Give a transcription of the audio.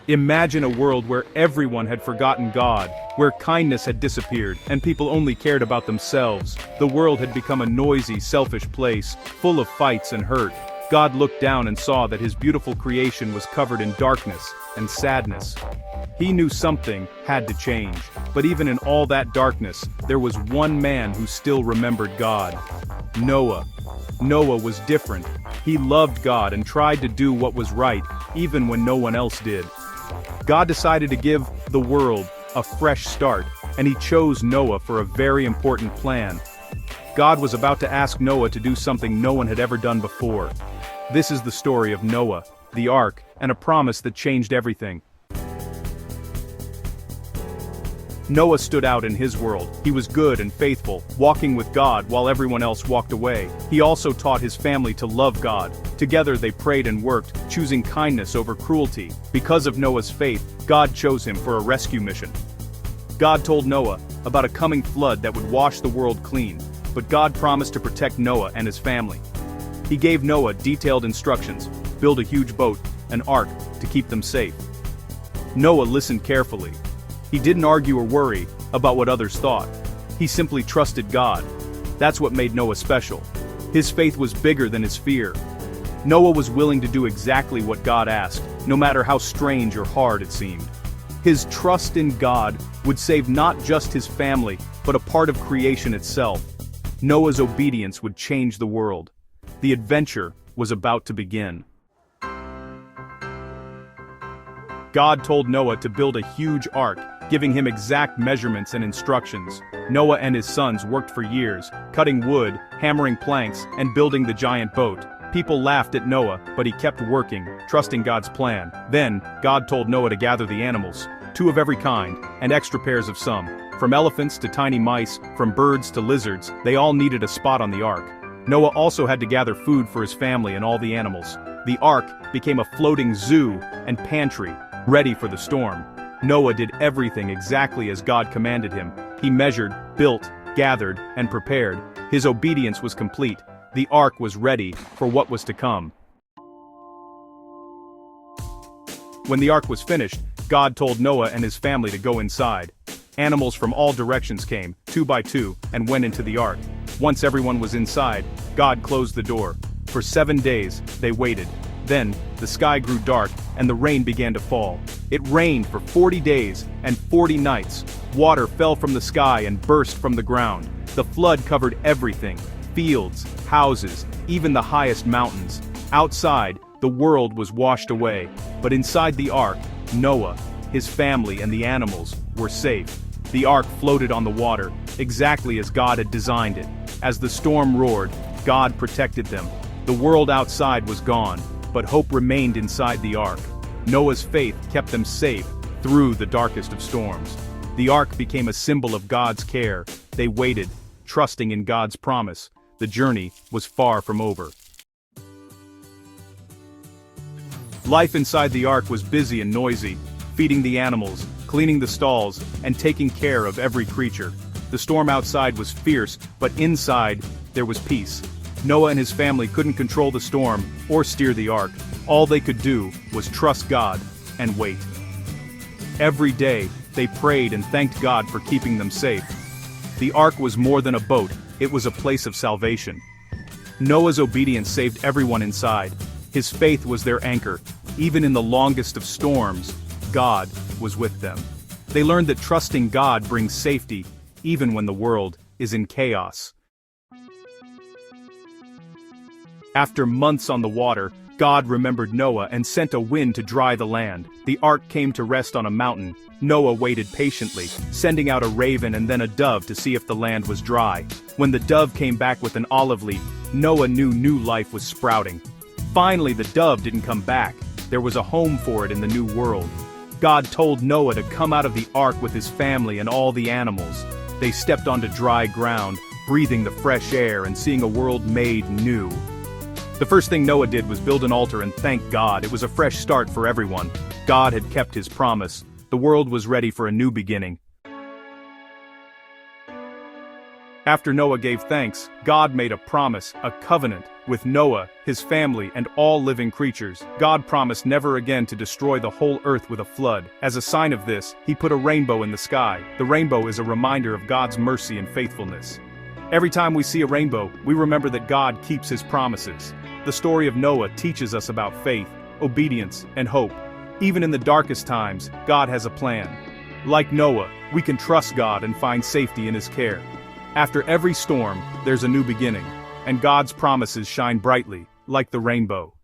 Imagine a world where everyone had forgotten God, where kindness had disappeared, and people only cared about themselves. The world had become a noisy, selfish place, full of fights and hurt. God looked down and saw that his beautiful creation was covered in darkness and sadness. He knew something had to change, but even in all that darkness, there was one man who still remembered God. Noah. Noah was different. He loved God and tried to do what was right, even when no one else did. God decided to give the world a fresh start, and he chose Noah for a very important plan. God was about to ask Noah to do something no one had ever done before. This is the story of Noah, the ark, and a promise that changed everything. Noah stood out in his world. He was good and faithful, walking with God while everyone else walked away. He also taught his family to love God. Together they prayed and worked, choosing kindness over cruelty. Because of Noah's faith, God chose him for a rescue mission. God told Noah about a coming flood that would wash the world clean, but God promised to protect Noah and his family. He gave Noah detailed instructions: build a huge boat, an ark, to keep them safe. Noah listened carefully. He didn't argue or worry about what others thought. He simply trusted God. That's what made Noah special. His faith was bigger than his fear. Noah was willing to do exactly what God asked, no matter how strange or hard it seemed. His trust in God would save not just his family, but a part of creation itself. Noah's obedience would change the world. The adventure was about to begin. God told Noah to build a huge ark, giving him exact measurements and instructions. Noah and his sons worked for years, cutting wood, hammering planks, and building the giant boat. People laughed at Noah, but he kept working, trusting God's plan. Then, God told Noah to gather the animals, 2 of every kind, and extra pairs of some. From elephants to tiny mice, from birds to lizards, they all needed a spot on the ark. Noah also had to gather food for his family and all the animals. The ark became a floating zoo and pantry, ready for the storm. Noah did everything exactly as God commanded him. He measured, built, gathered, and prepared. His obedience was complete. The ark was ready for what was to come. When the ark was finished, God told Noah and his family to go inside. Animals from all directions came, 2 by 2, and went into the ark. Once everyone was inside, God closed the door. For 7 days, they waited. Then, the sky grew dark, and the rain began to fall. It rained for 40 days and 40 nights. Water fell from the sky and burst from the ground. The flood covered everything: fields, houses, even the highest mountains. Outside, the world was washed away. But inside the ark, Noah, his family, and the animals were safe. The ark floated on the water, exactly as God had designed it. As the storm roared, God protected them. The world outside was gone, but hope remained inside the ark. Noah's faith kept them safe through the darkest of storms. The ark became a symbol of God's care. They waited, trusting in God's promise. The journey was far from over. Life inside the ark was busy and noisy, feeding the animals, cleaning the stalls, and taking care of every creature. The storm outside was fierce, but inside, there was peace. Noah and his family couldn't control the storm or steer the ark. All they could do was trust God and wait. Every day, they prayed and thanked God for keeping them safe. The ark was more than a boat, it was a place of salvation. Noah's obedience saved everyone inside. His faith was their anchor. Even in the longest of storms, God was with them. They learned that trusting God brings safety, even when the world is in chaos. After months on the water, God remembered Noah and sent a wind to dry the land. The ark came to rest on a mountain. Noah waited patiently, sending out a raven and then a dove to see if the land was dry. When the dove came back with an olive leaf, Noah knew new life was sprouting. Finally, the dove didn't come back. There was a home for it in the new world. God told Noah to come out of the ark with his family and all the animals. They stepped onto dry ground, breathing the fresh air and seeing a world made new. The first thing Noah did was build an altar and thank God. It was a fresh start for everyone. God had kept his promise. The world was ready for a new beginning. After Noah gave thanks, God made a promise, a covenant, with Noah, his family, and all living creatures. God promised never again to destroy the whole earth with a flood. As a sign of this, he put a rainbow in the sky. The rainbow is a reminder of God's mercy and faithfulness. Every time we see a rainbow, we remember that God keeps his promises. The story of Noah teaches us about faith, obedience, and hope. Even in the darkest times, God has a plan. Like Noah, we can trust God and find safety in his care. After every storm, there's a new beginning, and God's promises shine brightly, like the rainbow.